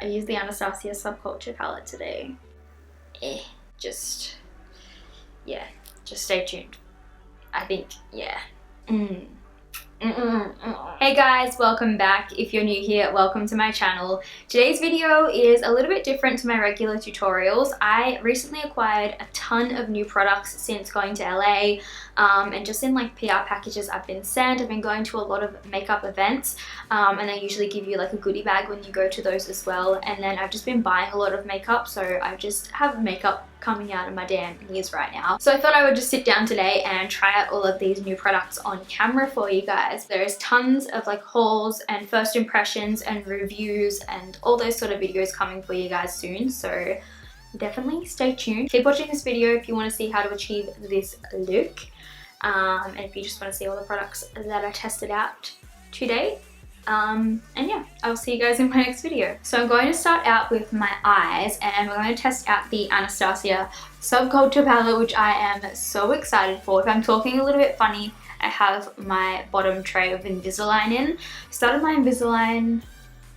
I used the Anastasia Subculture palette today. Just stay tuned. I think, yeah. Hey guys, welcome back. If you're new here, welcome to my channel. Today's video is a little bit different to my regular tutorials. I recently acquired a ton of new products since going to LA, and just in like PR packages I've been sent. I've been going to a lot of makeup events, and they usually give you like a goodie bag when you go to those as well. And then I've just been buying a lot of makeup, so I just have makeup coming out of my damn ears right now. So I thought I would just sit down today and try out all of these new products on camera for you guys. There's tons of like hauls and first impressions and reviews and all those sort of videos coming for you guys soon, so definitely stay tuned. Keep watching this video if you want to see how to achieve this look, and if you just want to see all the products that I tested out today. And yeah, I'll see you guys in my next video. So I'm going to start out with my eyes, and we're going to test out the Anastasia Subculture palette, which I am so excited for. If I'm talking a little bit funny, I have my bottom tray of Invisalign in. I started my Invisalign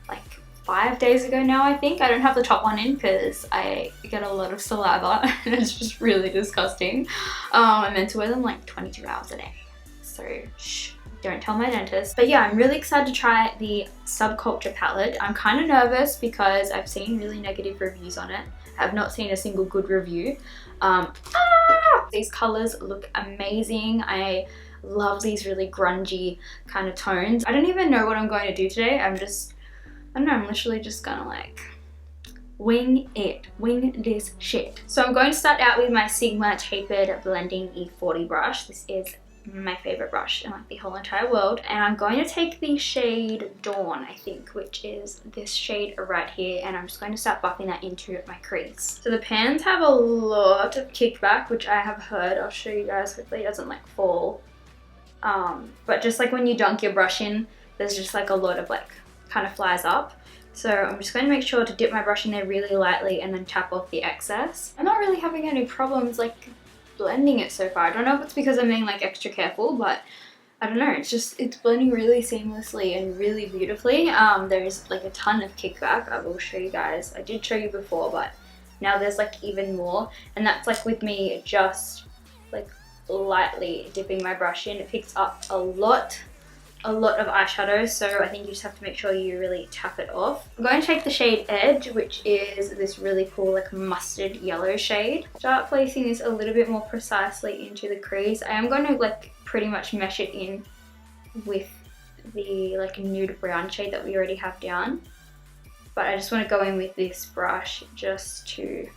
like 5 days ago now, I think. I don't have the top one in because I get a lot of saliva and it's just really disgusting. I'm meant to wear them like 22 hours a day, so shh. Don't tell my dentist. But yeah, I'm really excited to try the Subculture palette. I'm kind of nervous because I've seen really negative reviews on it. I've not seen a single good review. These colors look amazing. I love these really grungy kind of tones. I don't even know what I'm going to do today. I don't know, I'm literally just gonna like wing it, wing this shit. So I'm going to start out with my Sigma Tapered Blending E40 brush. This is my favorite brush in like the whole entire world, and I'm going to take the shade Dawn, I think, which is this shade right here, and I'm just going to start buffing that into my crease. So the pans have a lot of kickback, which I have heard. I'll show you guys quickly. It doesn't like fall, but just like when you dunk your brush in, there's just like a lot of like kind of flies up. So I'm just going to make sure to dip my brush in there really lightly and then tap off the excess. I'm not really having any problems like blending it so far. I don't know if it's because I'm being like extra careful, but I don't know, it's blending really seamlessly and really beautifully. There's like a ton of kickback. I will show you guys. I did show you before, but now there's like even more, and that's like with me just like lightly dipping my brush in. It picks up a lot of eyeshadow, so I think you just have to make sure you really tap it off. I'm going to take the shade Edge, which is this really cool like mustard yellow shade. Start placing this a little bit more precisely into the crease. I am going to like pretty much mesh it in with the like nude brown shade that we already have down, but I just want to go in with this brush just to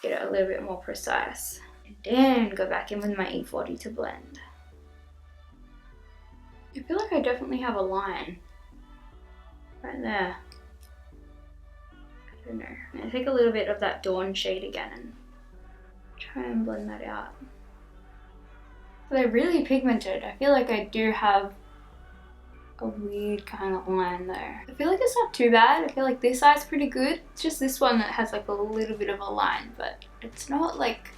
get it a little bit more precise, and then go back in with my E40 to blend. I feel like I definitely have a line right there. I don't know. I'm gonna take a little bit of that Dawn shade again and try and blend that out. So they're really pigmented. I feel like I do have a weird kind of line there. I feel like it's not too bad. I feel like this eye's pretty good. It's just this one that has like a little bit of a line, but it's not like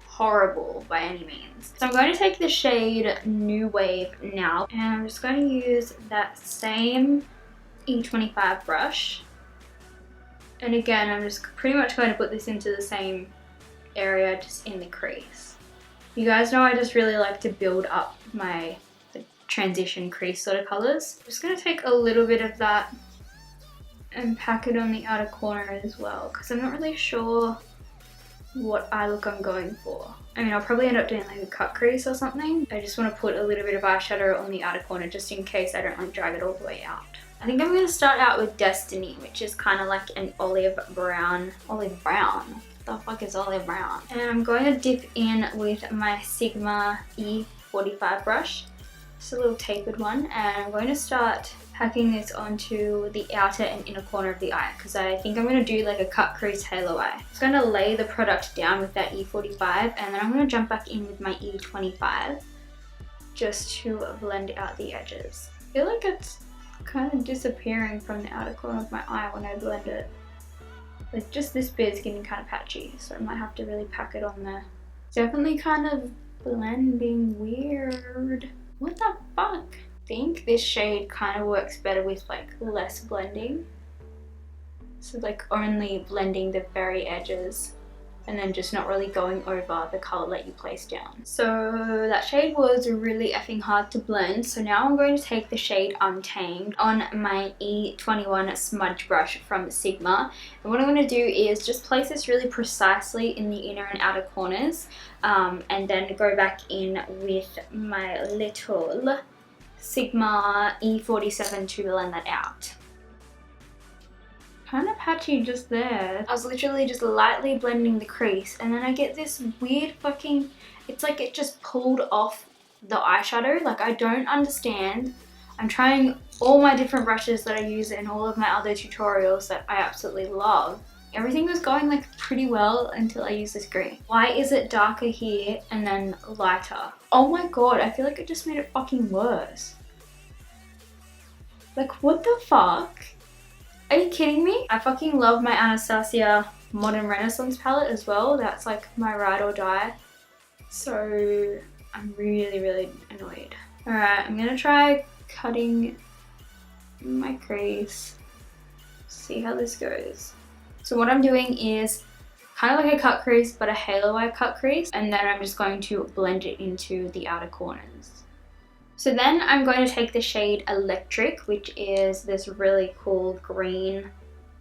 horrible by any means. So I'm going to take the shade New Wave now, and I'm just going to use that same E25 brush, and again I'm just pretty much going to put this into the same area, just in the crease. You guys know I just really like to build up my transition crease sort of colors. I'm just going to take a little bit of that and pack it on the outer corner as well, because I'm not really sure what eye look I'm going for. I mean, I'll probably end up doing like a cut crease or something. I just want to put a little bit of eyeshadow on the outer corner just in case I don't like drag it all the way out. I think I'm going to start out with Destiny, which is kind of like an olive brown. Olive brown? What the fuck is olive brown? And I'm going to dip in with my Sigma E45 brush. Just a little tapered one, and I'm going to start packing this onto the outer and inner corner of the eye, because I think I'm going to do like a cut crease halo eye. I'm just going to lay the product down with that E45, and then I'm going to jump back in with my E25 just to blend out the edges. I feel like it's kind of disappearing from the outer corner of my eye when I blend it. Like just this bit's getting kind of patchy, so I might have to really pack it on there. Definitely kind of blending weird. What the fuck? I think this shade kind of works better with like less blending. So like only blending the very edges and then just not really going over the color that you place down. So that shade was really effing hard to blend. So now I'm going to take the shade Untamed on my E21 smudge brush from Sigma. And what I'm going to do is just place this really precisely in the inner and outer corners, and then go back in with my little Sigma E47 to blend that out. Kind of patchy just there. I was literally just lightly blending the crease and then I get this weird fucking, it's like it just pulled off the eyeshadow. Like I don't understand. I'm trying all my different brushes that I use in all of my other tutorials that I absolutely love. Everything was going like pretty well until I used this green. Why is it darker here and then lighter? Oh my god, I feel like it just made it fucking worse. Like what the fuck? Are you kidding me? I fucking love my Anastasia Modern Renaissance palette as well. That's like my ride or die. So I'm really annoyed. Alright, I'm gonna try cutting my crease. See how this goes. So what I'm doing is kind of like a cut crease, but a halo eye cut crease. And then I'm just going to blend it into the outer corners. So then I'm going to take the shade Electric, which is this really cool green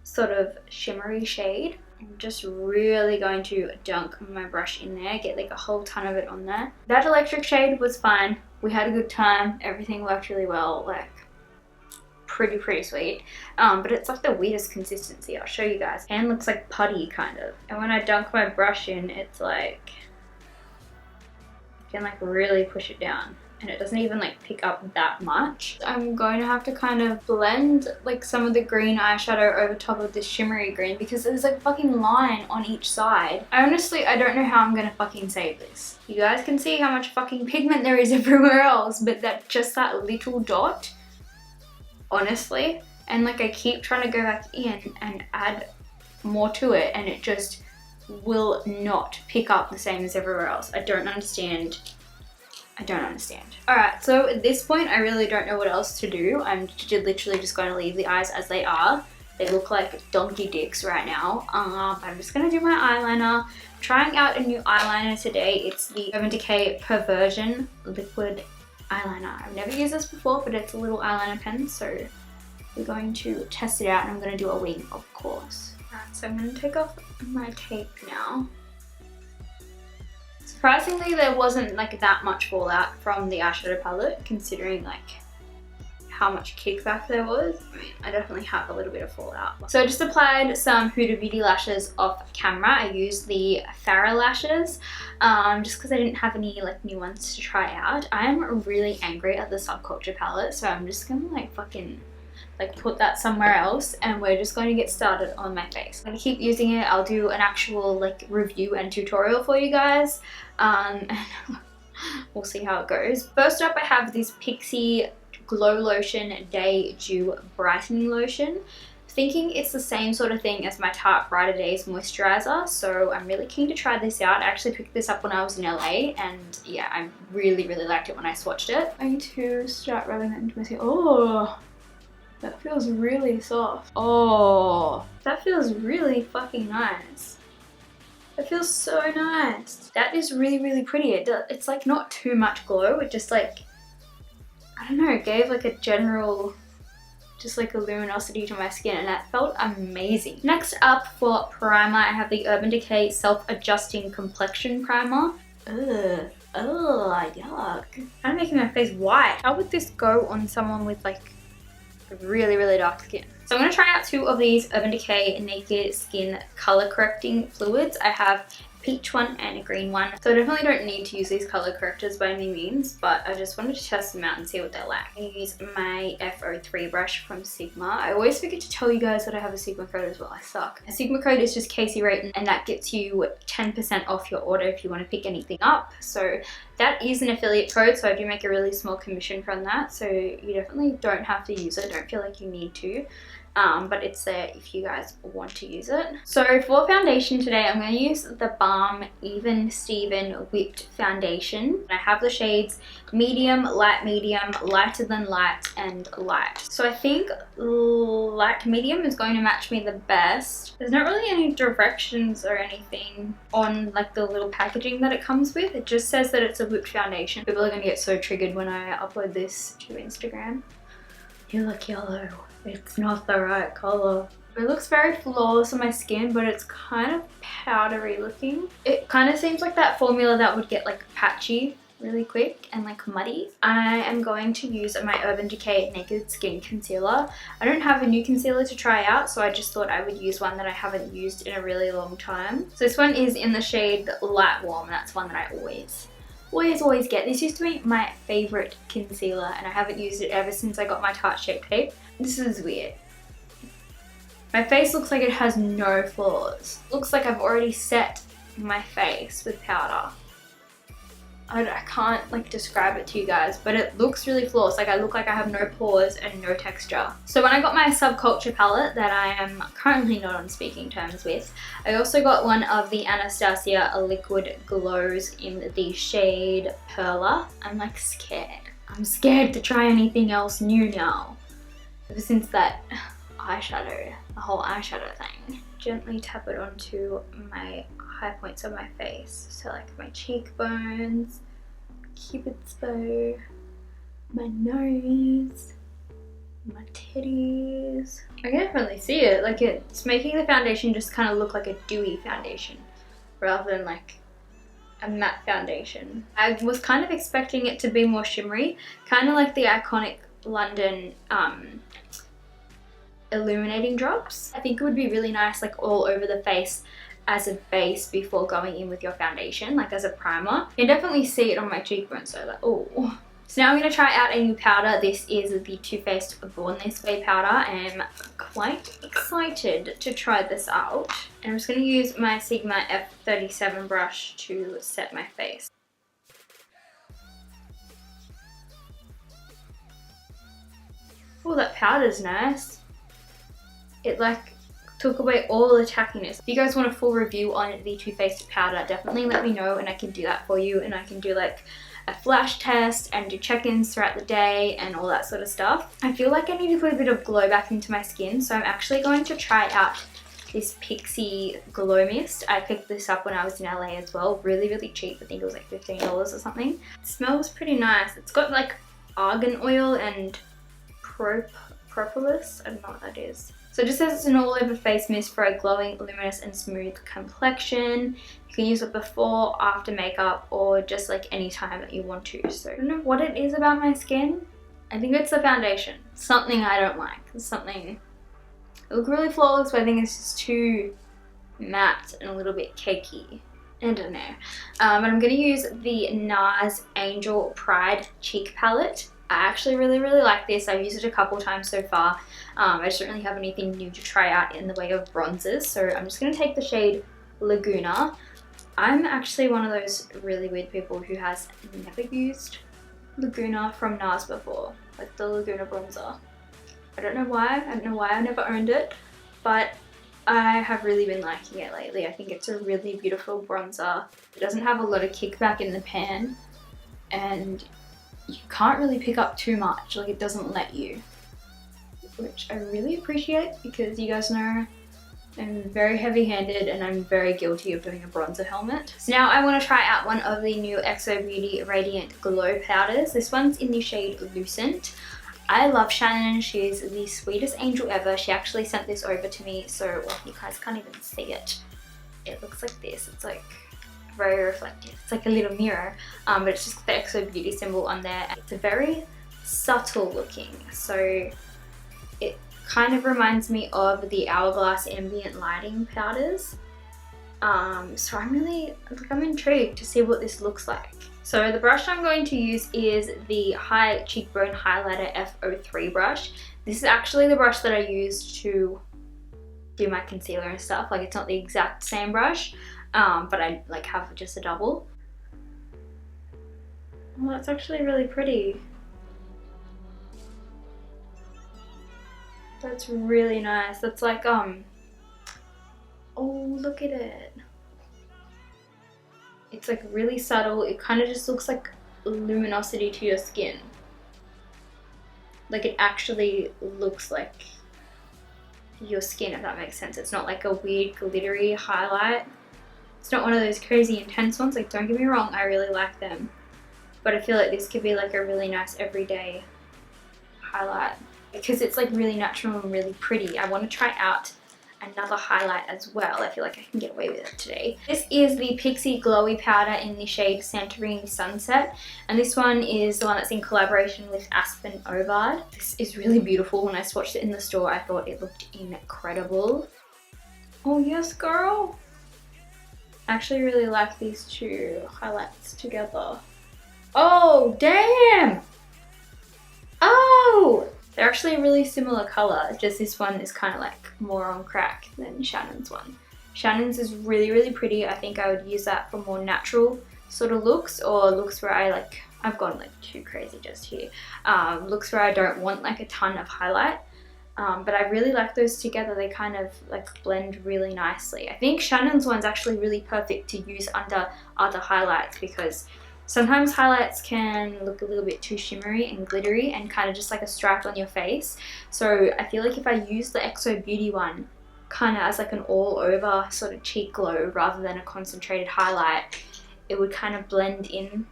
sort of shimmery shade. I'm just really going to dunk my brush in there, get like a whole ton of it on there. That Electric shade was fine. We had a good time. Everything worked really well, like pretty sweet. But it's like the weirdest consistency. I'll show you guys. Hand looks like putty kind of. And when I dunk my brush in, it's like, you can like really push it down. And it doesn't even like pick up that much. I'm going to have to kind of blend like some of the green eyeshadow over top of this shimmery green because there's like a fucking line on each side. I don't know how I'm gonna fucking save this. You guys can see how much fucking pigment there is everywhere else, but just that little dot, honestly. And like I keep trying to go back in and add more to it and it just will not pick up the same as everywhere else. I don't understand. Alright, so at this point I really don't know what else to do. I'm literally just going to leave the eyes as they are. They look like donkey dicks right now. But I'm just going to do my eyeliner. I'm trying out a new eyeliner today. It's the Urban Decay Perversion Liquid Eyeliner. I've never used this before, but it's a little eyeliner pen, so we're going to test it out and I'm going to do a wing, of course. Alright, so I'm going to take off my tape now. Surprisingly, there wasn't like that much fallout from the eyeshadow palette, considering like how much kickback there was. I mean, I definitely have a little bit of fallout. So I just applied some Huda Beauty lashes off camera. I used the Farrah lashes just because I didn't have any like new ones to try out. I'm really angry at the Subculture palette, so I'm just gonna like fucking like put that somewhere else and we're just going to get started on my face. I'm gonna keep using it. I'll do an actual like review and tutorial for you guys. And we'll see how it goes. First up I have this Pixi Glow Lotion Day Dew Brightening Lotion. Thinking it's the same sort of thing as my Tarte Brighter Days moisturizer, so I'm really keen to try this out. I actually picked this up when I was in LA and yeah, I really liked it when I swatched it. I'm going to start rubbing that into my skin. Oh! That feels really soft. Oh, that feels really fucking nice. That feels so nice. That is really pretty. It's like not too much glow. It just like, I don't know, it gave like a general, just like a luminosity to my skin and that felt amazing. Next up for primer, I have the Urban Decay Self-Adjusting Complexion Primer. Ugh. Oh, yuck. I'm making my face white. How would this go on someone with like really dark skin? So I'm going to try out two of these Urban Decay Naked Skin Color Correcting Fluids. I have a peach one and a green one. So I definitely don't need to use these color correctors by any means, but I just wanted to test them out and see what they're like. I use my F03 brush from Sigma. I always forget to tell you guys that I have a Sigma code as well. I suck. A Sigma code is just kaseyrayton and that gets you 10% off your order if you want to pick anything up. So that is an affiliate code, so I do make a really small commission from that. So you definitely don't have to use it. Don't feel like you need to. but it's there if you guys want to use it. So for foundation today, I'm going to use the Balm Even Steven Whipped Foundation. I have the shades medium, lighter than light, and light. So I think light medium is going to match me the best. There's not really any directions or anything on like the little packaging that it comes with. It just says that it's a whipped foundation. People are going to get so triggered when I upload this to Instagram. You look yellow. It's not the right color. It looks very flawless on my skin, but it's kind of powdery looking. It kind of seems like that formula that would get like patchy really quick and like muddy. I am going to use my Urban Decay Naked Skin Concealer. I don't have a new concealer to try out, so I just thought I would use one that I haven't used in a really long time. So this one is in the shade Light Warm. That's one that I always get. This used to be my favorite concealer and I haven't used it ever since I got my Tarte Shape Tape. This is weird. My face looks like it has no flaws. Looks like I've already set my face with powder. I can't like describe it to you guys, but it looks really flawless. Like I look like I have no pores and no texture. So when I got my Subculture palette that I am currently not on speaking terms with, I also got one of the Anastasia Liquid Glows in the shade Perla. I'm like scared. I'm scared to try anything else new now. Ever since that eyeshadow, the whole eyeshadow thing. Gently tap it onto my high points of my face. So like my cheekbones, cupid's bow, my nose, my titties. I can definitely see it. Like it's making the foundation just kind of look like a dewy foundation rather than like a matte foundation. I was kind of expecting it to be more shimmery, kind of like the iconic London illuminating drops. I think it would be really nice like all over the face as a base before going in with your foundation, like as a primer. You can definitely see it on my cheekbones, so like, oh. So now I'm going to try out a new powder. This is the Too Faced Born This Way powder. I am quite excited to try this out. And I'm just going to use my Sigma F37 brush to set my face. Oh, that powder's nice. It like took away all the tackiness. If you guys want a full review on the Too Faced powder, definitely let me know and I can do that for you, and I can do like a flash test and do check-ins throughout the day and all that sort of stuff. I feel like I need to put a bit of glow back into my skin, so I'm actually going to try out this Pixie Glow Mist. I picked this up when I was in LA as well. Really cheap. I think it was like $15 or something. It smells pretty nice. It's got like argan oil and propolis. I don't know what that is. So it just says it's an all-over face mist for a glowing, luminous and smooth complexion. You can use it before, after makeup, or just like any time that you want to. So I don't know what it is about my skin. I think it's the foundation. Something I don't like. It's something... It looks really flawless, but I think it's just too matte and a little bit cakey. I don't know. But I'm going to use the NARS Angel Pride Cheek Palette. I actually really like this. I've used it a couple times so far. I just don't really have anything new to try out in the way of bronzers. So I'm just going to take the shade Laguna. I'm actually one of those really weird people who has never used Laguna from NARS before. Like the Laguna bronzer. I don't know why. I don't know why I never owned it. But I have really been liking it lately. I think it's a really beautiful bronzer. It doesn't have a lot of kickback in the pan. And you can't really pick up too much, like it doesn't let you, which I really appreciate because you guys know I'm very heavy-handed and I'm very guilty of doing a bronzer helmet. So now I want to try out one of the new XO Beauty Radiant Glow powders. This one's in the shade Lucent. I love Shannon. She's the sweetest angel ever. She actually sent this over to me, so well, you guys can't even see it. It looks like this. It's like very reflective. It's like a little mirror, but it's just the XO Beauty symbol on there. It's a very subtle looking, so it kind of reminds me of the Hourglass ambient lighting powders. So I'm intrigued to see what this looks like. So the brush I'm going to use is the High Cheekbone Highlighter F03 brush. This is actually the brush that I used to do my concealer and stuff. Like it's not the exact same brush, but I like have just a double. Well, that's actually really pretty. I That's really nice. That's like, oh, look at it. It's like really subtle. It kind of just looks like luminosity to your skin. Like it actually looks like your skin, if that makes sense. It's not like a weird glittery highlight. It's not one of those crazy intense ones. Like, don't get me wrong, I really like them. But I feel like this could be like a really nice everyday highlight because it's like really natural and really pretty. I want to try out another highlight as well. I feel like I can get away with it today. This is the Pixi Glowy Powder in the shade Santorini Sunset, and this one is the one that's in collaboration with Aspen Ovard. This is really beautiful. When I swatched it in the store, I thought it looked incredible. Oh yes, girl! I actually really like these two highlights together. Oh, damn! Oh! They're actually a really similar colour, just this one is kind of like more on crack than Shannon's one. Shannon's is really, really pretty. I think I would use that for more natural sort of looks, or looks where I like, I've gone like too crazy just here. Looks where I don't want like a ton of highlight. But I really like those together. They kind of like blend really nicely. I think Shannon's one's actually really perfect to use under other highlights because sometimes highlights can look a little bit too shimmery and glittery and kind of just like a stripe on your face. So I feel like if I use the XO Beauty one kind of as like an all over sort of cheek glow rather than a concentrated highlight, it would kind of blend in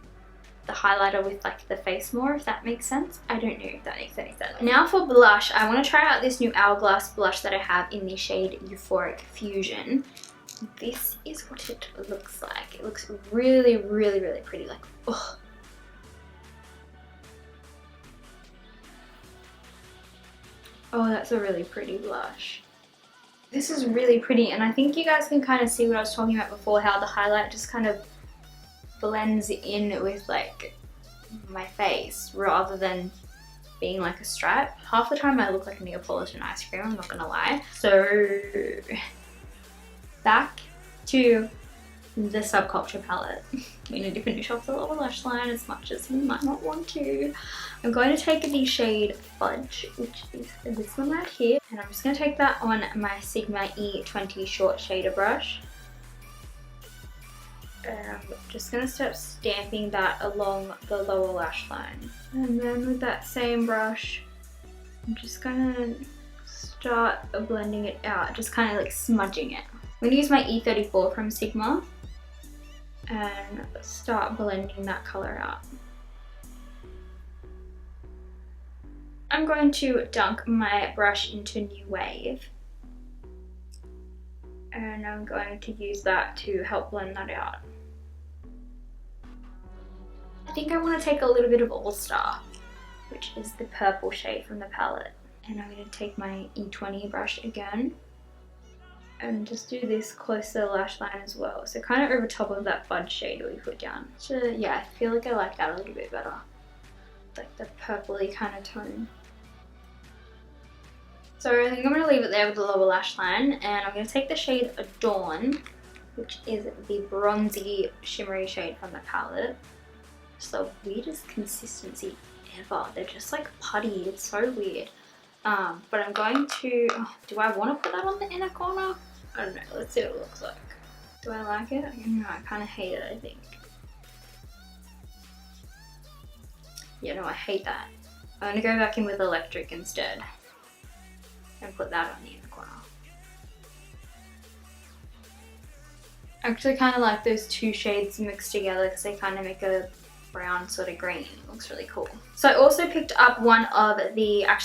the highlighter with like the face more, if that makes sense. I don't know if that makes any sense. Now for blush, I want to try out this new Hourglass blush that I have in the shade Euphoric Fusion. This is what it looks like. It looks really, really, really pretty. Like, oh. Oh, that's a really pretty blush. This is really pretty, and I think you guys can kind of see what I was talking about before, how the highlight just kind of blends in with like my face rather than being like a stripe. Half the time I look like a Neapolitan ice cream, I'm not gonna lie. So back to the Subculture palette. We need to finish off the lower lash line as much as we might not want to. I'm going to take the shade Fudge, which is this one right here, and I'm just going to take that on my Sigma E20 short shader brush. And I'm just going to start stamping that along the lower lash line. And then with that same brush, I'm just going to start blending it out, just kind of like smudging it. I'm going to use my E34 from Sigma and start blending that colour out. I'm going to dunk my brush into New Wave, and I'm going to use that to help blend that out. I think I want to take a little bit of All Star, which is the purple shade from the palette, and I'm going to take my E20 brush again and just do this close to the lash line as well, so kind of over top of that Fudge shade that we put down. So yeah, I feel like I like that a little bit better, like the purpley kind of tone. So I think I'm going to leave it there with the lower lash line, and I'm going to take the shade Adorn, which is the bronzy shimmery shade from the palette. It's the weirdest consistency ever. They're just like putty. It's so weird. But I'm going to, do I want to put that on the inner corner? I don't know. Let's see what it looks like. Do I like it? No, I kind of hate it, I think. Yeah, no, I hate that. I'm going to go back in with Electric instead and put that on the inner corner. I actually kind of like those two shades mixed together because they kind of make a brown sort of green. It looks really cool. So I also picked up one of the, I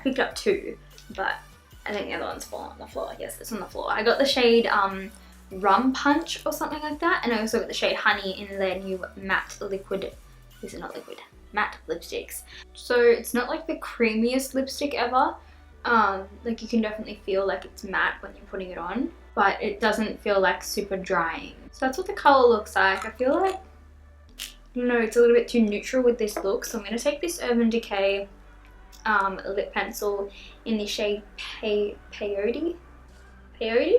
picked up two, but I think the other one's fallen on the floor. Yes, it's on the floor. I got the shade Rum Punch or something like that, and I also got the shade Honey in their new matte liquid, this is not liquid, matte lipsticks. So it's not like the creamiest lipstick ever. Like you can definitely feel like it's matte when you're putting it on, but it doesn't feel like super drying. So that's what the color looks like. I feel like, I don't know, it's a little bit too neutral with this look, so I'm going to take this Urban Decay lip pencil in the shade Peyote? I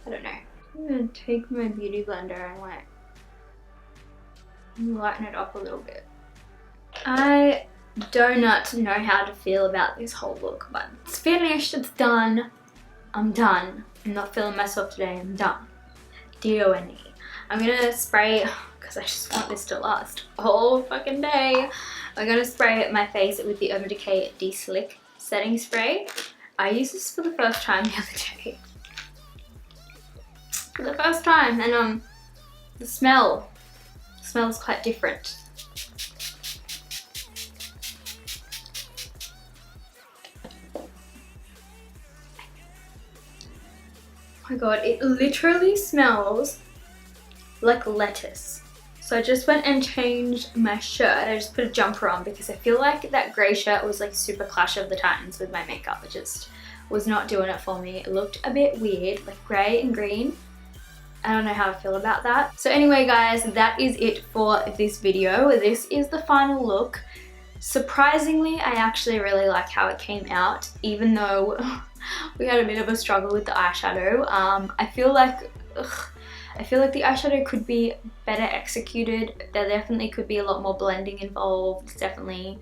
don't know. I'm going to take my beauty blender and like lighten it up a little bit. I do not know how to feel about this whole look, but it's finished, it's done. I'm done. I'm not feeling myself today, I'm done. D-O-N-E. I'm gonna spray, because I just want this to last a whole fucking day. I'm gonna spray my face with the Decay De-Slick setting spray. I used this for the first time the other day. For the first time, and the smell is quite different. Oh my god, it literally smells like lettuce. So I just went and changed my shirt. I just put a jumper on because I feel like that grey shirt was like super Clash of the Titans with my makeup. It just was not doing it for me. It looked a bit weird, like grey and green. I don't know how I feel about that. So anyway guys, that is it for this video. This is the final look. Surprisingly, I actually really like how it came out, even though we had a bit of a struggle with the eyeshadow. I feel like the eyeshadow could be better executed. There definitely could be a lot more blending involved. It definitely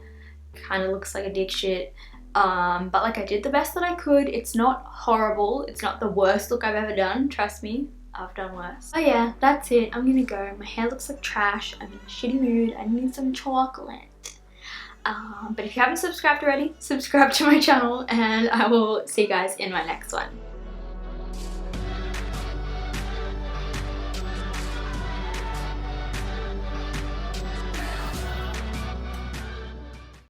kind of looks like a dick shit. But like, I did the best that I could. It's not horrible. It's not the worst look I've ever done. Trust me, I've done worse. Oh yeah, that's it. I'm gonna go. My hair looks like trash. I'm in a shitty mood. I need some chocolate. But if you haven't subscribed already, subscribe to my channel, and I will see you guys in my next one.